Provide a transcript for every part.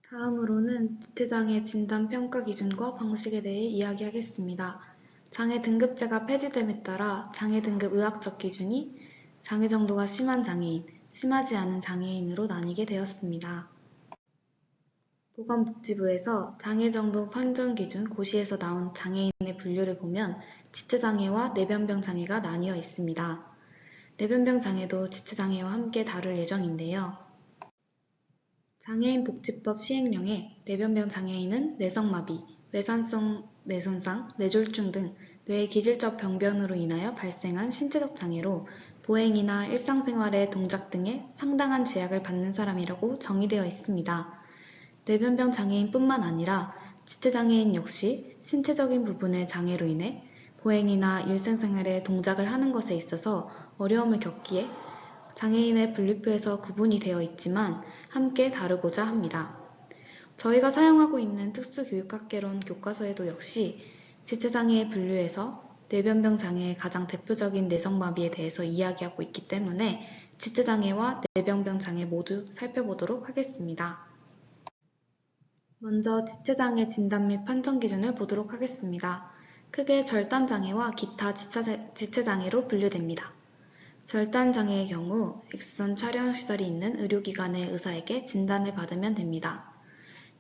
다음으로는 지체장애 진단 평가 기준과 방식에 대해 이야기하겠습니다. 장애 등급제가 폐지됨에 따라 장애 등급 의학적 기준이 장애 정도가 심한 장애인, 심하지 않은 장애인으로 나뉘게 되었습니다. 보건복지부에서 장애 정도 판정 기준 고시에서 나온 장애인의 분류를 보면 지체장애와 뇌변병 장애가 나뉘어 있습니다. 뇌변병 장애도 지체장애와 함께 다룰 예정인데요. 장애인 복지법 시행령에 뇌변병 장애인은 뇌성마비, 외산성 뇌손상, 뇌졸중 등 뇌의 기질적 병변으로 인하여 발생한 신체적 장애로 보행이나 일상생활의 동작 등에 상당한 제약을 받는 사람이라고 정의되어 있습니다. 뇌변병 장애인뿐만 아니라 지체장애인 역시 신체적인 부분의 장애로 인해 보행이나 일상생활의 동작을 하는 것에 있어서 어려움을 겪기에 장애인의 분류표에서 구분이 되어 있지만 함께 다루고자 합니다. 저희가 사용하고 있는 특수교육학개론 교과서에도 역시 지체장애의 분류에서 뇌변병 장애의 가장 대표적인 뇌성마비에 대해서 이야기하고 있기 때문에 지체장애와 뇌변병 장애 모두 살펴보도록 하겠습니다. 먼저 지체장애 진단 및 판정 기준을 보도록 하겠습니다. 크게 절단장애와 기타 지체장애로 분류됩니다. 절단장애의 경우 X선 촬영 시설이 있는 의료기관의 의사에게 진단을 받으면 됩니다.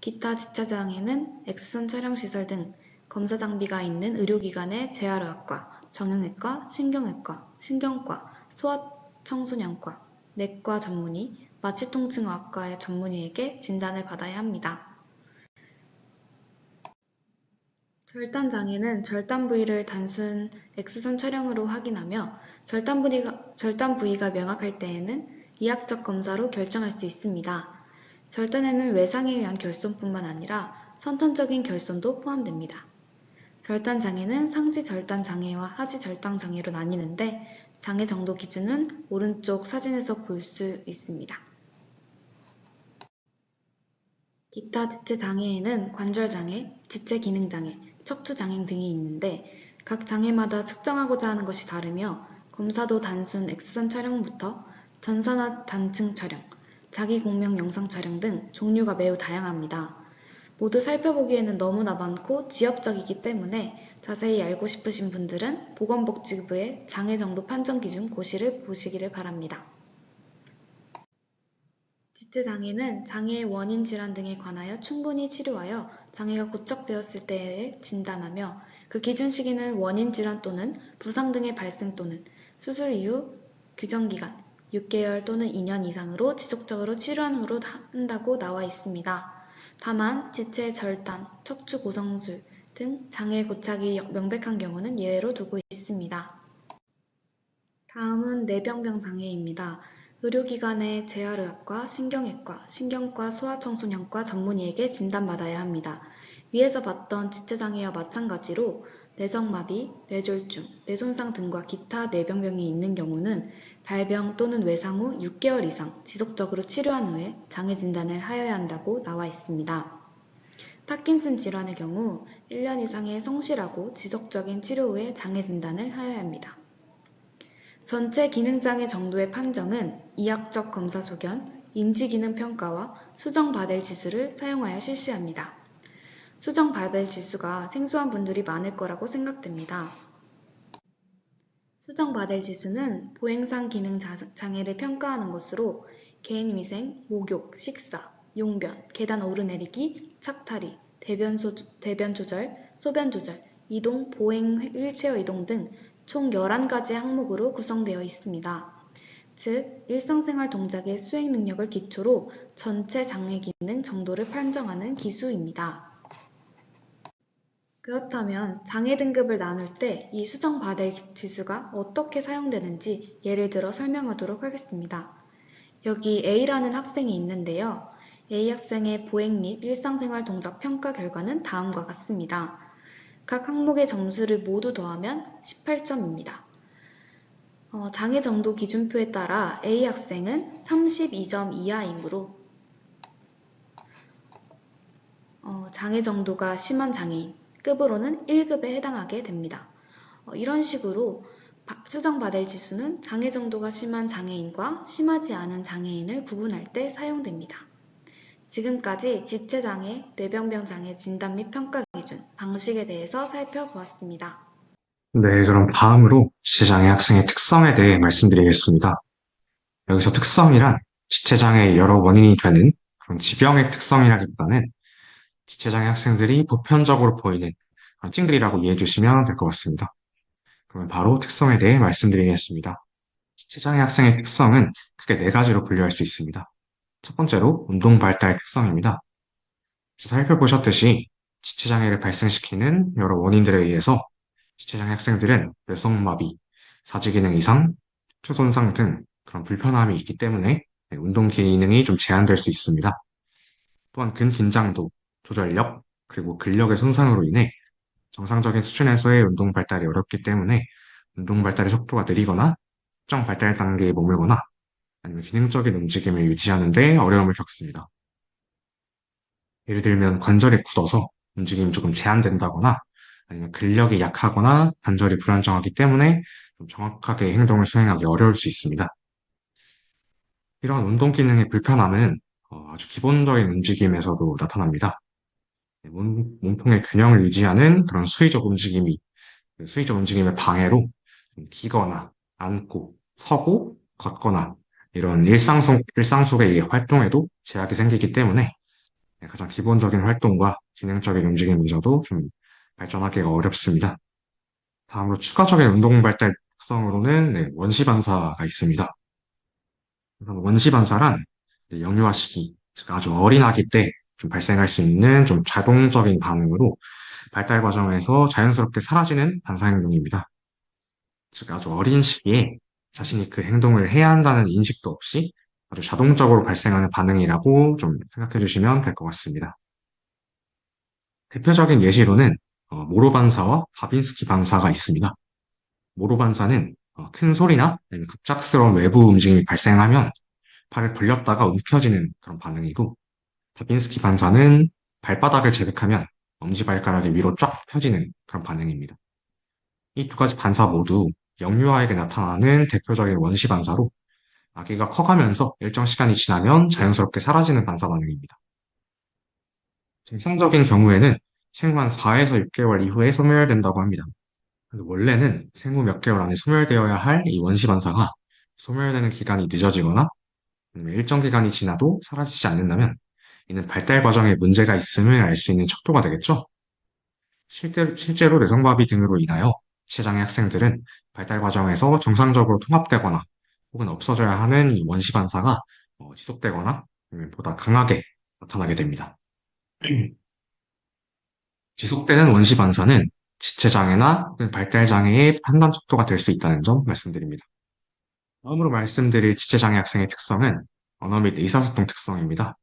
기타 지체장애는 X선 촬영 시설 등 검사 장비가 있는 의료기관의 재활의학과, 정형외과, 신경외과, 신경과, 소아청소년과, 내과 전문의, 마취통증의학과의 전문의에게 진단을 받아야 합니다. 절단 장애는 절단 부위를 단순 X선 촬영으로 확인하며 절단 부위가 명확할 때에는 이학적 검사로 결정할 수 있습니다. 절단에는 외상에 의한 결손뿐만 아니라 선천적인 결손도 포함됩니다. 절단 장애는 상지 절단 장애와 하지 절단 장애로 나뉘는데 장애 정도 기준은 오른쪽 사진에서 볼 수 있습니다. 기타 지체 장애에는 관절 장애, 지체 기능 장애, 척추 장애 등이 있는데 각 장애마다 측정하고자 하는 것이 다르며 검사도 단순 X선 촬영부터 전산화 단층 촬영, 자기 공명 영상 촬영 등 종류가 매우 다양합니다. 모두 살펴보기에는 너무나 많고 지엽적이기 때문에 자세히 알고 싶으신 분들은 보건복지부의 장애 정도 판정 기준 고시를 보시기를 바랍니다. 지체장애는 장애의 원인 질환 등에 관하여 충분히 치료하여 장애가 고착되었을 때에 진단하며 그 기준 시기는 원인 질환 또는 부상 등의 발생 또는 수술 이후 규정기간 6개월 또는 2년 이상으로 지속적으로 치료한 후로 한다고 나와 있습니다. 다만 지체 절단, 척추 고성술 등 장애 고착이 명백한 경우는 예외로 두고 있습니다. 다음은 뇌병병 장애입니다. 의료기관의 재활의학과, 신경외과, 신경과, 소아청소년과 전문의에게 진단받아야 합니다. 위에서 봤던 지체장애와 마찬가지로 뇌성마비, 뇌졸중, 뇌손상 등과 기타 뇌병병이 있는 경우는 발병 또는 외상 후 6개월 이상 지속적으로 치료한 후에 장애 진단을 하여야 한다고 나와 있습니다. 파킨슨 질환의 경우 1년 이상의 성실하고 지속적인 치료 후에 장애 진단을 하여야 합니다. 전체 기능장애 정도의 판정은 이학적 검사 소견, 인지기능 평가와 수정바델 지수를 사용하여 실시합니다. 수정바델 지수가 생소한 분들이 많을 거라고 생각됩니다. 수정바델 지수는 보행상 기능 장애를 평가하는 것으로 개인위생, 목욕, 식사, 용변, 계단 오르내리기, 착탈이, 대변 조절, 소변 조절, 이동, 보행 휠체어 이동 등 총 11가지 항목으로 구성되어 있습니다. 즉, 일상생활 동작의 수행 능력을 기초로 전체 장애 기능 정도를 판정하는 기수입니다. 그렇다면 장애 등급을 나눌 때 이 수정 바델 지수가 어떻게 사용되는지 예를 들어 설명하도록 하겠습니다. 여기 A라는 학생이 있는데요. A 학생의 보행 및 일상생활 동작 평가 결과는 다음과 같습니다. 각 항목의 점수를 모두 더하면 18점입니다. 장애 정도 기준표에 따라 A 학생은 32점 이하이므로 장애 정도가 심한 장애인 급으로는 1급에 해당하게 됩니다. 이런 식으로 수정바델 지수는 장애 정도가 심한 장애인과 심하지 않은 장애인을 구분할 때 사용됩니다. 지금까지 지체장애, 뇌병변장애 진단 및 평가 기준, 방식에 대해서 살펴보았습니다. 네, 그럼 다음으로 지체장애 학생의 특성에 대해 말씀드리겠습니다. 여기서 특성이란 지체장애의 여러 원인이 되는 그런 지병의 특성이라기보다는 지체장애 학생들이 보편적으로 보이는 그런 특징들이라고 이해해 주시면 될 것 같습니다. 그러면 바로 특성에 대해 말씀드리겠습니다. 지체장애 학생의 특성은 크게 네 가지로 분류할 수 있습니다. 첫 번째로 운동 발달 특성입니다. 살펴보셨듯이 지체장애를 발생시키는 여러 원인들에 의해서 지체장애 학생들은 뇌성마비, 사지기능 이상, 척추 손상 등 그런 불편함이 있기 때문에 운동 기능이 좀 제한될 수 있습니다. 또한 근긴장도, 조절력, 그리고 근력의 손상으로 인해 정상적인 수준에서의 운동 발달이 어렵기 때문에 운동 발달의 속도가 느리거나 특정 발달 단계에 머물거나 아니면 기능적인 움직임을 유지하는 데 어려움을 겪습니다. 예를 들면 관절이 굳어서 움직임이 조금 제한된다거나 아니면 근력이 약하거나 관절이 불안정하기 때문에 좀 정확하게 행동을 수행하기 어려울 수 있습니다. 이런 운동 기능의 불편함은 아주 기본적인 움직임에서도 나타납니다. 몸통의 균형을 유지하는 그런 수의적 움직임의 방해로 좀 기거나 앉고 서고 걷거나 이런 일상 속의 이 활동에도 제약이 생기기 때문에 가장 기본적인 활동과 기능적인 움직임마저도 좀 발전하기가 어렵습니다. 다음으로 추가적인 운동 발달 특성으로는 원시 반사가 있습니다. 그럼 원시 반사란 이제 영유아 시기, 즉 아주 어린 아기 때 좀 발생할 수 있는 좀 자동적인 반응으로 발달 과정에서 자연스럽게 사라지는 반사 행동입니다. 즉 아주 어린 시기에 자신이 그 행동을 해야 한다는 인식도 없이 아주 자동적으로 발생하는 반응이라고 좀 생각해 주시면 될 것 같습니다. 대표적인 예시로는 모로 반사와 바빈스키 반사가 있습니다. 모로 반사는 큰 소리나 아니면 급작스러운 외부 움직임이 발생하면 팔을 벌렸다가 움켜쥐는 그런 반응이고, 바빈스키 반사는 발바닥을 자극하면 엄지발가락이 위로 쫙 펴지는 그런 반응입니다. 이 두 가지 반사 모두 영유아에게 나타나는 대표적인 원시 반사로 아기가 커가면서 일정 시간이 지나면 자연스럽게 사라지는 반사 반응입니다. 정상적인 경우에는 생후 한 4에서 6개월 이후에 소멸된다고 합니다. 근데 원래는 생후 몇 개월 안에 소멸되어야 할 이 원시 반사가 소멸되는 기간이 늦어지거나 아니면 일정 기간이 지나도 사라지지 않는다면 이는 발달 과정에 문제가 있음을 알 수 있는 척도가 되겠죠. 실제로 뇌성마비 등으로 인하여 지체장애 학생들은 발달 과정에서 정상적으로 통합되거나 혹은 없어져야 하는 이 원시 반사가 지속되거나 아니면 보다 강하게 나타나게 됩니다. 지속되는 원시 반사는 지체장애나 혹은 발달장애의 판단 척도가 될 수 있다는 점 말씀드립니다. 다음으로 말씀드릴 지체장애 학생의 특성은 언어 및 의사소통 특성입니다.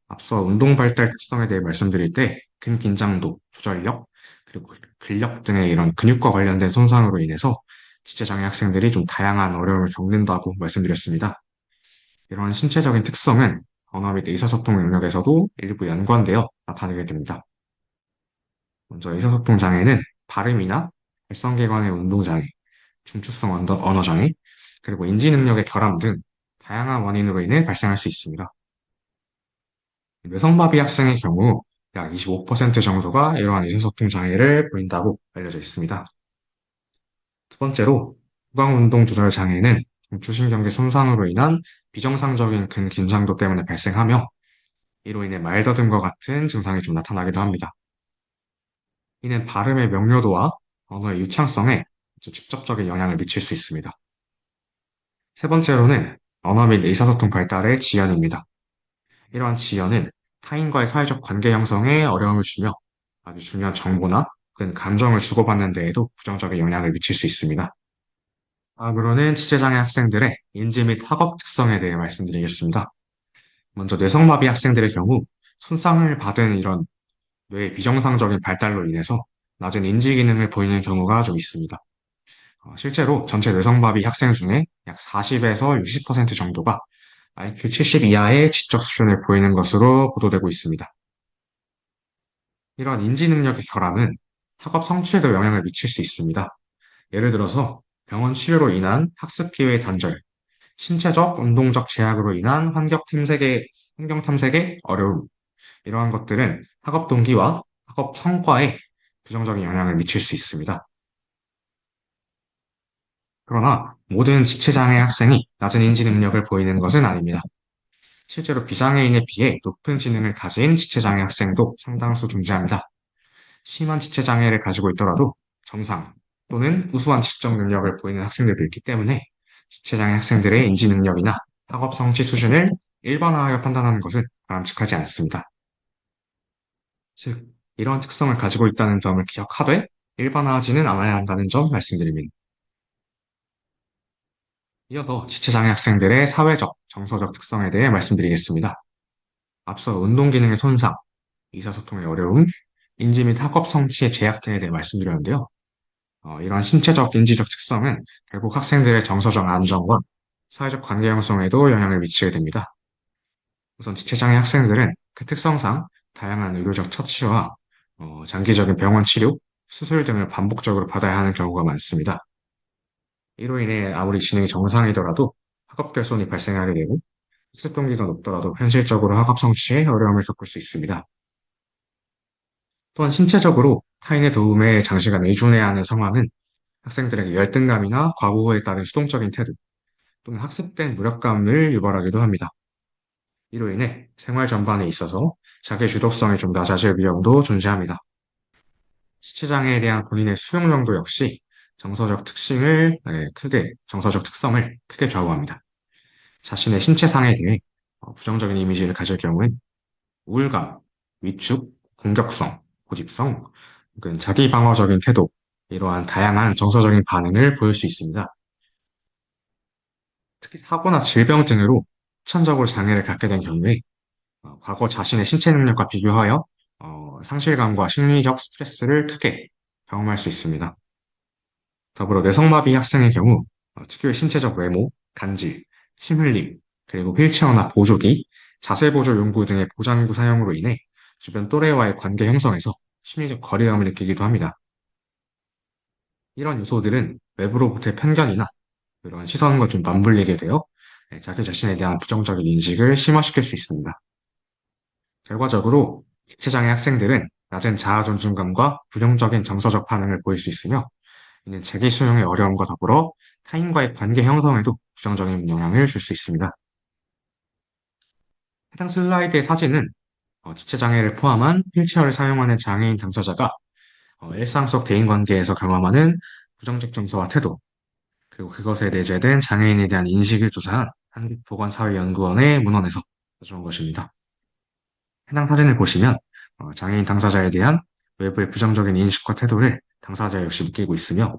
앞서 운동 발달 특성에 대해 말씀드릴 때 근긴장도, 조절력, 그리고 근력 등의 이런 근육과 관련된 손상으로 인해서 지체장애 학생들이 좀 다양한 어려움을 겪는다고 말씀드렸습니다. 이러한 신체적인 특성은 언어 및 의사소통 영역에서도 일부 연관되어 나타나게 됩니다. 먼저 의사소통 장애는 발음이나 발성기관의 운동장애, 중추성 언어장애, 그리고 인지능력의 결함 등 다양한 원인으로 인해 발생할 수 있습니다. 뇌성마비 학생의 경우 약 25% 정도가 이러한 의사소통 장애를 보인다고 알려져 있습니다. 두 번째로 구강운동 조절 장애는 중추신경계 손상으로 인한 비정상적인 근긴장도 때문에 발생하며 이로 인해 말더듬과 같은 증상이 좀 나타나기도 합니다. 이는 발음의 명료도와 언어의 유창성에 직접적인 영향을 미칠 수 있습니다. 세 번째로는 언어 및 의사소통 발달의 지연입니다. 이러한 지연은 타인과의 사회적 관계 형성에 어려움을 주며 아주 중요한 정보나 혹은 감정을 주고받는 데에도 부정적인 영향을 미칠 수 있습니다. 다음으로는 지체장애 학생들의 인지 및 학업 특성에 대해 말씀드리겠습니다. 먼저 뇌성마비 학생들의 경우 손상을 받은 이런 뇌의 비정상적인 발달로 인해서 낮은 인지 기능을 보이는 경우가 좀 있습니다. 실제로 전체 뇌성마비 학생 중에 약 40에서 60% 정도가 IQ 70 이하의 지적 수준을 보이는 것으로 보도되고 있습니다. 이러한 인지 능력의 결함은 학업 성취에도 영향을 미칠 수 있습니다. 예를 들어서 병원 치료로 인한 학습 기회 단절, 신체적, 운동적 제약으로 인한 환경 틈색의 환경 탐색의 어려움, 이러한 것들은 학업 동기와 학업 성과에 부정적인 영향을 미칠 수 있습니다. 그러나 모든 지체장애 학생이 낮은 인지 능력을 보이는 것은 아닙니다. 실제로 비장애인에 비해 높은 지능을 가진 지체장애 학생도 상당수 존재합니다. 심한 지체장애를 가지고 있더라도 정상 또는 우수한 지적 능력을 보이는 학생들도 있기 때문에 지체장애 학생들의 인지 능력이나 학업 성취 수준을 일반화하여 판단하는 것은 바람직하지 않습니다. 즉, 이러한 특성을 가지고 있다는 점을 기억하되 일반화하지는 않아야 한다는 점 말씀드립니다. 이어서 지체장애 학생들의 사회적, 정서적 특성에 대해 말씀드리겠습니다. 앞서 운동 기능의 손상, 의사소통의 어려움, 인지 및 학업 성취의 제약 등에 대해 말씀드렸는데요. 이러한 신체적, 인지적 특성은 결국 학생들의 정서적 안정과 사회적 관계 형성에도 영향을 미치게 됩니다. 우선 지체장애 학생들은 그 특성상 다양한 의료적 처치와 장기적인 병원 치료, 수술 등을 반복적으로 받아야 하는 경우가 많습니다. 이로 인해 아무리 지능이 정상이더라도 학업 결손이 발생하게 되고 학습 동기가 높더라도 현실적으로 학업 성취에 어려움을 겪을 수 있습니다. 또한 신체적으로 타인의 도움에 장시간 의존해야 하는 상황은 학생들에게 열등감이나 과부하에 따른 수동적인 태도 또는 학습된 무력감을 유발하기도 합니다. 이로 인해 생활 전반에 있어서 자기 주도성이 좀 낮아질 위험도 존재합니다. 지체장애에 대한 본인의 수용 정도 역시 정서적 특성을 크게 좌우합니다. 자신의 신체상에 대해 부정적인 이미지를 가질 경우엔 우울감, 위축, 공격성, 고집성, 혹은 자기 방어적인 태도, 이러한 다양한 정서적인 반응을 보일 수 있습니다. 특히 사고나 질병 등으로 후천적으로 장애를 갖게 된 경우에 과거 자신의 신체 능력과 비교하여 상실감과 심리적 스트레스를 크게 경험할 수 있습니다. 더불어 뇌성마비 학생의 경우 특유의 신체적 외모, 간질, 침 흘림, 그리고 휠체어나 보조기, 자세 보조 용구 등의 보장구 사용으로 인해 주변 또래와의 관계 형성에서 심리적 거리감을 느끼기도 합니다. 이런 요소들은 외부로부터의 편견이나 그런 시선과 좀 맞물리게 되어 자기 자신에 대한 부정적인 인식을 심화시킬 수 있습니다. 결과적으로 지체장애 학생들은 낮은 자아 존중감과 부정적인 정서적 반응을 보일 수 있으며 이는 자기 수용의 어려움과 더불어 타인과의 관계 형성에도 부정적인 영향을 줄 수 있습니다. 해당 슬라이드의 사진은 지체장애를 포함한 휠체어를 사용하는 장애인 당사자가 일상 속 대인관계에서 경험하는 부정적 정서와 태도, 그리고 그것에 내재된 장애인에 대한 인식을 조사한 한국보건사회연구원의 문헌에서 가져온 것입니다. 해당 사진을 보시면 장애인 당사자에 대한 외부의 부정적인 인식과 태도를 당사자 역시 느끼고 있으며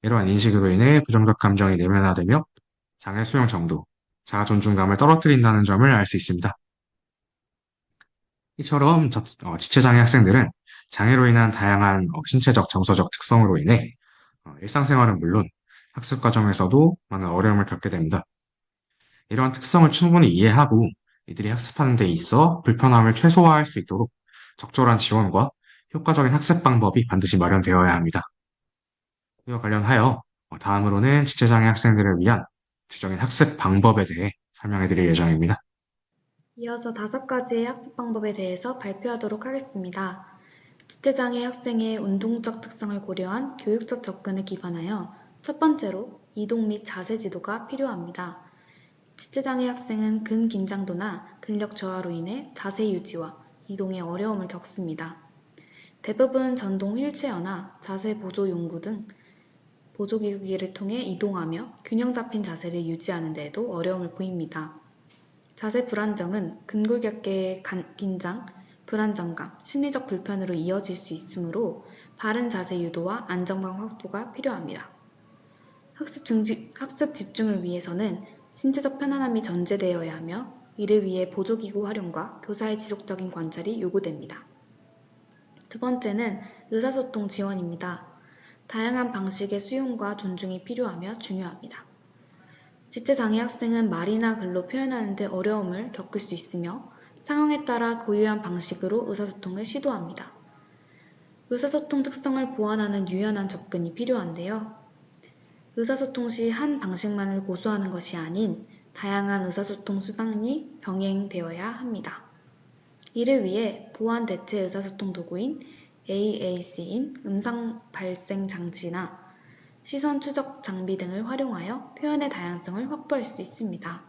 이러한 인식으로 인해 부정적 감정이 내면화되며 장애 수용 정도, 자아 존중감을 떨어뜨린다는 점을 알 수 있습니다. 이처럼 지체장애 학생들은 장애로 인한 다양한 신체적, 정서적 특성으로 인해 일상생활은 물론 학습 과정에서도 많은 어려움을 겪게 됩니다. 이러한 특성을 충분히 이해하고 이들이 학습하는 데 있어 불편함을 최소화할 수 있도록 적절한 지원과 효과적인 학습 방법이 반드시 마련되어야 합니다. 이와 관련하여 다음으로는 지체장애 학생들을 위한 구체적인 학습 방법에 대해 설명해 드릴 예정입니다. 이어서 5가지의 학습 방법에 대해서 발표하도록 하겠습니다. 지체장애 학생의 운동적 특성을 고려한 교육적 접근에 기반하여 첫 번째로 이동 및 자세 지도가 필요합니다. 지체장애 학생은 근긴장도나 근력 저하로 인해 자세 유지와 이동에 어려움을 겪습니다. 대부분 전동 휠체어나 자세 보조 용구 등 보조기기를 통해 이동하며 균형 잡힌 자세를 유지하는 데에도 어려움을 보입니다. 자세 불안정은 근골격계의 긴장, 불안정감, 심리적 불편으로 이어질 수 있으므로 바른 자세 유도와 안정감 확보가 필요합니다. 학습 집중을 위해서는 신체적 편안함이 전제되어야 하며 이를 위해 보조기구 활용과 교사의 지속적인 관찰이 요구됩니다. 두 번째는 의사소통 지원입니다. 다양한 방식의 수용과 존중이 필요하며 중요합니다. 지체장애 학생은 말이나 글로 표현하는 데 어려움을 겪을 수 있으며 상황에 따라 고유한 방식으로 의사소통을 시도합니다. 의사소통 특성을 보완하는 유연한 접근이 필요한데요. 의사소통 시 한 방식만을 고수하는 것이 아닌 다양한 의사소통 수단이 병행되어야 합니다. 이를 위해 보안 대체 의사소통 도구인 AAC인 음성 발생 장치나 시선 추적 장비 등을 활용하여 표현의 다양성을 확보할 수 있습니다.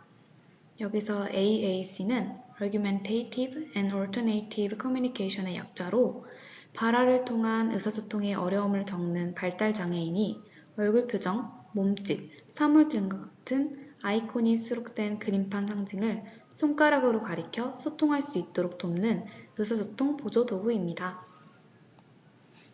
여기서 AAC는 Argumentative and Alternative Communication의 약자로 발화를 통한 의사소통에 어려움을 겪는 발달장애인이 얼굴 표정, 몸짓, 사물 등과 같은 아이콘이 수록된 그림판 상징을 손가락으로 가리켜 소통할 수 있도록 돕는 의사소통 보조 도구입니다.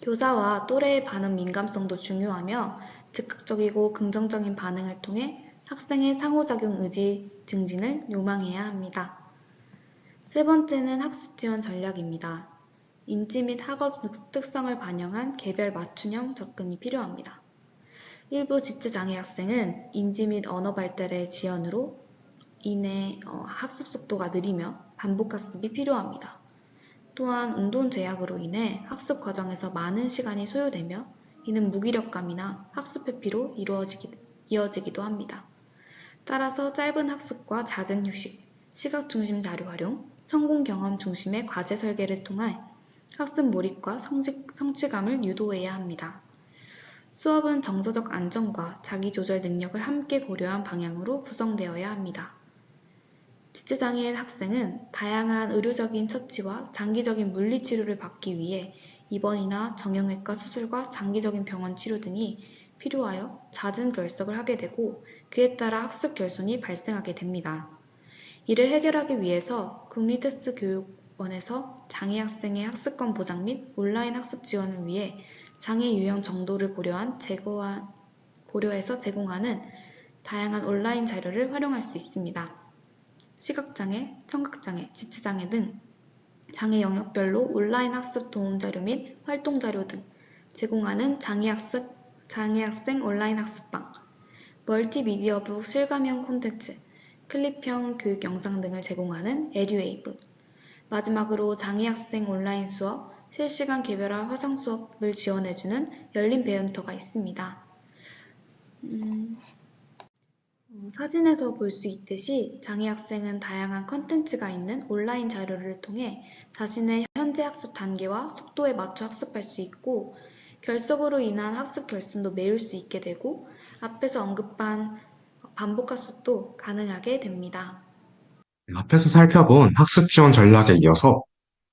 교사와 또래의 반응 민감성도 중요하며 즉각적이고 긍정적인 반응을 통해 학생의 상호작용 의지 증진을 요망해야 합니다. 세 번째는 학습 지원 전략입니다. 인지 및 학업 특성을 반영한 개별 맞춤형 접근이 필요합니다. 일부 지체장애 학생은 인지 및 언어 발달의 지연으로 인해 학습 속도가 느리며 반복 학습이 필요합니다. 또한 운동 제약으로 인해 학습 과정에서 많은 시간이 소요되며 이는 무기력감이나 학습 회피로 이어지기도 합니다. 따라서 짧은 학습과 잦은 휴식, 시각 중심 자료 활용, 성공 경험 중심의 과제 설계를 통해 학습 몰입과 성취감을 유도해야 합니다. 수업은 정서적 안정과 자기조절 능력을 함께 고려한 방향으로 구성되어야 합니다. 지체장애인 학생은 다양한 의료적인 처치와 장기적인 물리치료를 받기 위해 입원이나 정형외과 수술과 장기적인 병원 치료 등이 필요하여 잦은 결석을 하게 되고 그에 따라 학습 결손이 발생하게 됩니다. 이를 해결하기 위해서 국립특수교육원에서 장애 학생의 학습권 보장 및 온라인 학습 지원을 위해 장애 유형 정도를 고려해서 제공하는 다양한 온라인 자료를 활용할 수 있습니다. 시각장애, 청각장애, 지체장애 등 장애 영역별로 온라인 학습 도움 자료 및 활동 자료 등 제공하는 장애학생 온라인 학습방, 멀티미디어북 실감형 콘텐츠, 클립형 교육 영상 등을 제공하는 에듀웨이브, 마지막으로 장애학생 온라인 수업, 실시간 개별화 화상 수업을 지원해주는 열린 배움터가 있습니다. 사진에서 볼 수 있듯이 장애 학생은 다양한 컨텐츠가 있는 온라인 자료를 통해 자신의 현재 학습 단계와 속도에 맞춰 학습할 수 있고 결석으로 인한 학습 결손도 메울 수 있게 되고 앞에서 언급한 반복 학습도 가능하게 됩니다. 앞에서 살펴본 학습 지원 전략에 이어서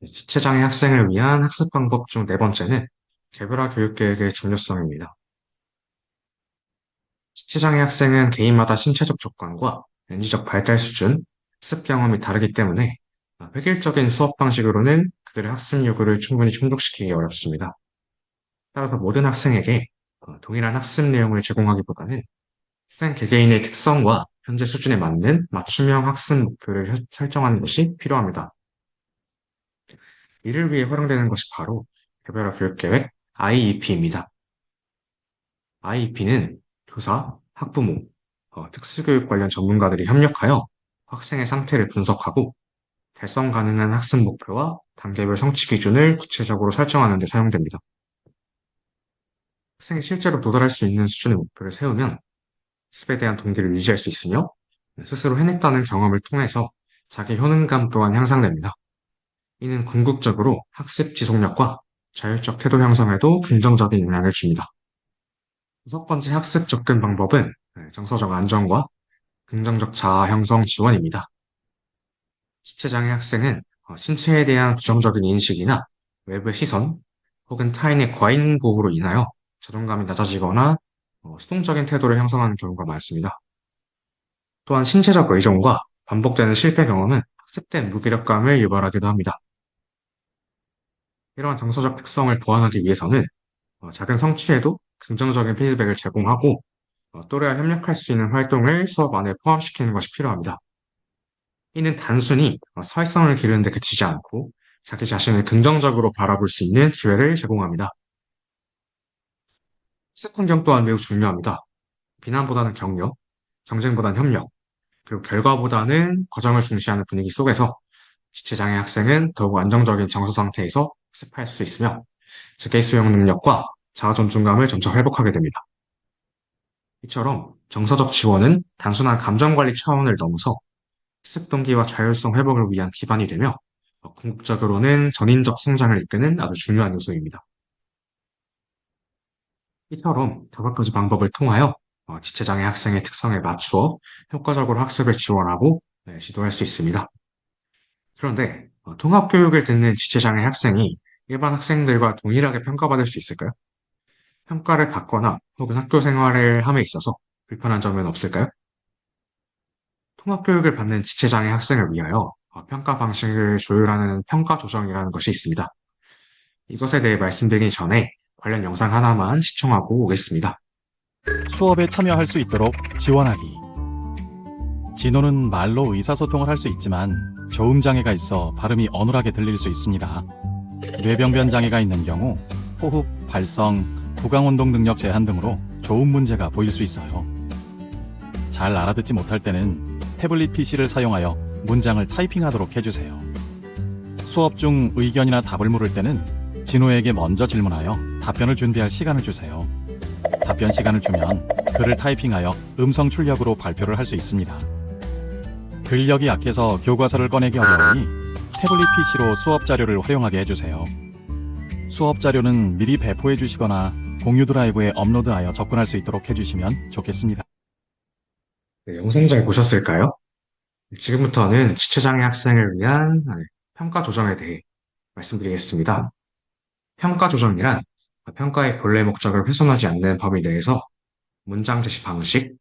지체장애 학생을 위한 학습 방법 중 네 번째는 개별화 교육 계획의 중요성입니다. 지체장애 학생은 개인마다 신체적 조건과 인지적 발달 수준, 학습 경험이 다르기 때문에 획일적인 수업 방식으로는 그들의 학습 요구를 충분히 충족시키기 어렵습니다. 따라서 모든 학생에게 동일한 학습 내용을 제공하기보다는 학생 개개인의 특성과 현재 수준에 맞는 맞춤형 학습 목표를 설정하는 것이 필요합니다. 이를 위해 활용되는 것이 바로 개별화 교육계획 IEP입니다. IEP는 교사, 학부모, 특수교육 관련 전문가들이 협력하여 학생의 상태를 분석하고 달성 가능한 학습 목표와 단계별 성취 기준을 구체적으로 설정하는 데 사용됩니다. 학생이 실제로 도달할 수 있는 수준의 목표를 세우면 학습에 대한 동기를 유지할 수 있으며 스스로 해냈다는 경험을 통해서 자기 효능감 또한 향상됩니다. 이는 궁극적으로 학습 지속력과 자율적 태도 형성에도 긍정적인 영향을 줍니다. 다섯 번째 학습 접근 방법은 정서적 안정과 긍정적 자아 형성 지원입니다. 지체장애 학생은 신체에 대한 부정적인 인식이나 외부의 시선 혹은 타인의 과잉 보호로 인하여 자존감이 낮아지거나 수동적인 태도를 형성하는 경우가 많습니다. 또한 신체적 의존과 반복되는 실패 경험은 학습된 무기력감을 유발하기도 합니다. 이러한 정서적 특성을 보완하기 위해서는 작은 성취에도 긍정적인 피드백을 제공하고 또래와 협력할 수 있는 활동을 수업 안에 포함시키는 것이 필요합니다. 이는 단순히 사회성을 기르는 데 그치지 않고 자기 자신을 긍정적으로 바라볼 수 있는 기회를 제공합니다. 학습 환경 또한 매우 중요합니다. 비난보다는 격려, 경쟁보다는 협력, 그리고 결과보다는 과정을 중시하는 분위기 속에서 지체장애 학생은 더욱 안정적인 정서 상태에서 학습할 수 있으며 자기 수용 능력과 자아 존중감을 점차 회복하게 됩니다. 이처럼 정서적 지원은 단순한 감정관리 차원을 넘어서 학습 동기와 자율성 회복을 위한 기반이 되며 궁극적으로는 전인적 성장을 이끄는 아주 중요한 요소입니다. 이처럼 다섯 가지 방법을 통하여 지체장애 학생의 특성에 맞추어 효과적으로 학습을 지원하고 지도할 수 있습니다. 그런데 통합교육을 듣는 지체장애 학생이 일반 학생들과 동일하게 평가받을 수 있을까요? 평가를 받거나 혹은 학교 생활을 함에 있어서 불편한 점은 없을까요? 통합교육을 받는 지체장애 학생을 위하여 평가 방식을 조율하는 평가 조정이라는 것이 있습니다. 이것에 대해 말씀드리기 전에 관련 영상 하나만 시청하고 오겠습니다. 수업에 참여할 수 있도록 지원하기. 진호는 말로 의사소통을 할 수 있지만 조음 장애가 있어 발음이 어눌하게 들릴 수 있습니다. 뇌병변 장애가 있는 경우 호흡, 발성, 구강운동 능력 제한 등으로 조음 문제가 보일 수 있어요. 잘 알아듣지 못할 때는 태블릿 PC를 사용하여 문장을 타이핑하도록 해주세요. 수업 중 의견이나 답을 물을 때는 진호에게 먼저 질문하여 답변을 준비할 시간을 주세요. 답변 시간을 주면 글을 타이핑하여 음성 출력으로 발표를 할 수 있습니다. 근력이 약해서 교과서를 꺼내기 어려우니 태블릿 PC로 수업 자료를 활용하게 해주세요. 수업 자료는 미리 배포해 주시거나 공유 드라이브에 업로드하여 접근할 수 있도록 해주시면 좋겠습니다. 네, 영상 잘 보셨을까요? 지금부터는 지체장애 학생을 위한 평가 조정에 대해 말씀드리겠습니다. 평가 조정이란 평가의 본래 목적을 훼손하지 않는 범위 내에서 문장 제시 방식,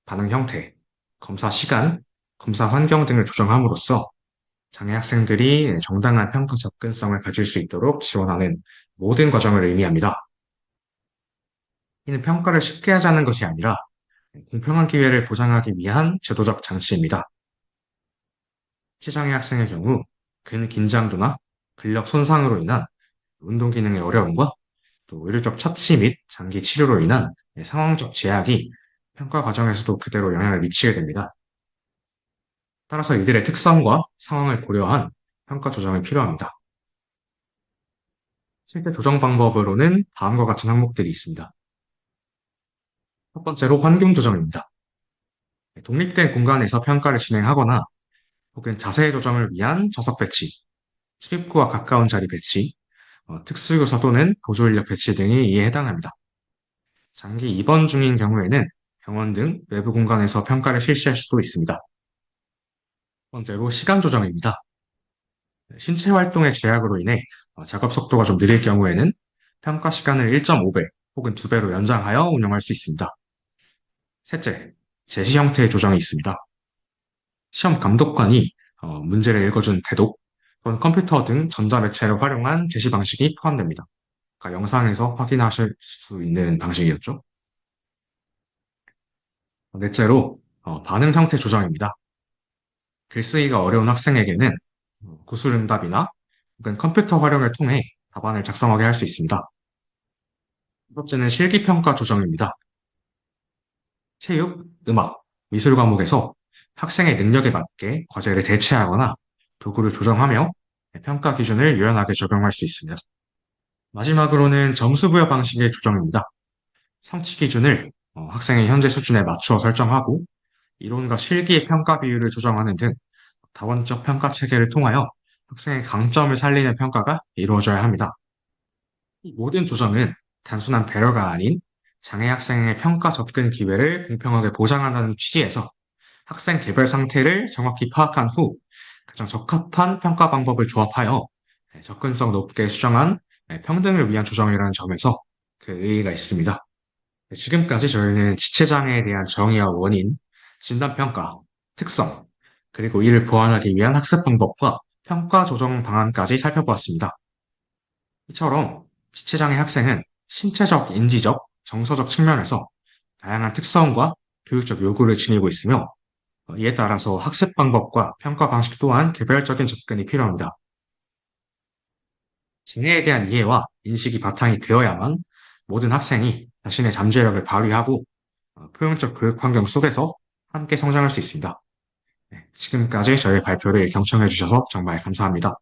반응 형태, 검사 시간, 검사 환경 등을 조정함으로써 장애 학생들이 정당한 평가 접근성을 가질 수 있도록 지원하는 모든 과정을 의미합니다. 이는 평가를 쉽게 하자는 것이 아니라 공평한 기회를 보장하기 위한 제도적 장치입니다. 지체장애 학생의 경우 근긴장도나 근력 손상으로 인한 운동 기능의 어려움과 또 의료적 처치 및 장기 치료로 인한 상황적 제약이 평가 과정에서도 그대로 영향을 미치게 됩니다. 따라서 이들의 특성과 상황을 고려한 평가 조정이 필요합니다. 실제 조정 방법으로는 다음과 같은 항목들이 있습니다. 첫 번째로 환경 조정입니다. 독립된 공간에서 평가를 진행하거나 혹은 자세 조정을 위한 좌석 배치, 출입구와 가까운 자리 배치, 특수교사 또는 보조인력 배치 등이 이에 해당합니다. 장기 입원 중인 경우에는 병원 등 외부 공간에서 평가를 실시할 수도 있습니다. 첫 번째로 시간 조정입니다. 신체 활동의 제약으로 인해 작업 속도가 좀 느릴 경우에는 평가 시간을 1.5배 혹은 2배로 연장하여 운영할 수 있습니다. 셋째, 제시 형태의 조정이 있습니다. 시험 감독관이 문제를 읽어준 대독 또는 컴퓨터 등 전자매체를 활용한 제시 방식이 포함됩니다. 아까 영상에서 확인하실 수 있는 방식이었죠. 넷째로 반응 형태 조정입니다. 글쓰기가 어려운 학생에게는 구술응답이나 혹은 컴퓨터 활용을 통해 답안을 작성하게 할 수 있습니다. 두 번째는 실기평가 조정입니다. 체육, 음악, 미술 과목에서 학생의 능력에 맞게 과제를 대체하거나 도구를 조정하며 평가 기준을 유연하게 적용할 수 있습니다. 마지막으로는 점수 부여 방식의 조정입니다. 성취 기준을 학생의 현재 수준에 맞추어 설정하고 이론과 실기의 평가 비율을 조정하는 등 다원적 평가 체계를 통하여 학생의 강점을 살리는 평가가 이루어져야 합니다. 이 모든 조정은 단순한 배려가 아닌 장애 학생의 평가 접근 기회를 공평하게 보장한다는 취지에서 학생 개별 상태를 정확히 파악한 후 가장 적합한 평가 방법을 조합하여 접근성 높게 수정한 평등을 위한 조정이라는 점에서 그 의의가 있습니다. 지금까지 저희는 지체장애에 대한 정의와 원인, 진단평가, 특성, 그리고 이를 보완하기 위한 학습 방법과 평가 조정 방안까지 살펴보았습니다. 이처럼 지체장애 학생은 신체적, 인지적, 정서적 측면에서 다양한 특성과 교육적 요구를 지니고 있으며 이에 따라서 학습 방법과 평가 방식 또한 개별적인 접근이 필요합니다. 장애에 대한 이해와 인식이 바탕이 되어야만 모든 학생이 자신의 잠재력을 발휘하고 포용적 교육 환경 속에서 함께 성장할 수 있습니다. 네, 지금까지 저희 발표를 경청해 주셔서 정말 감사합니다.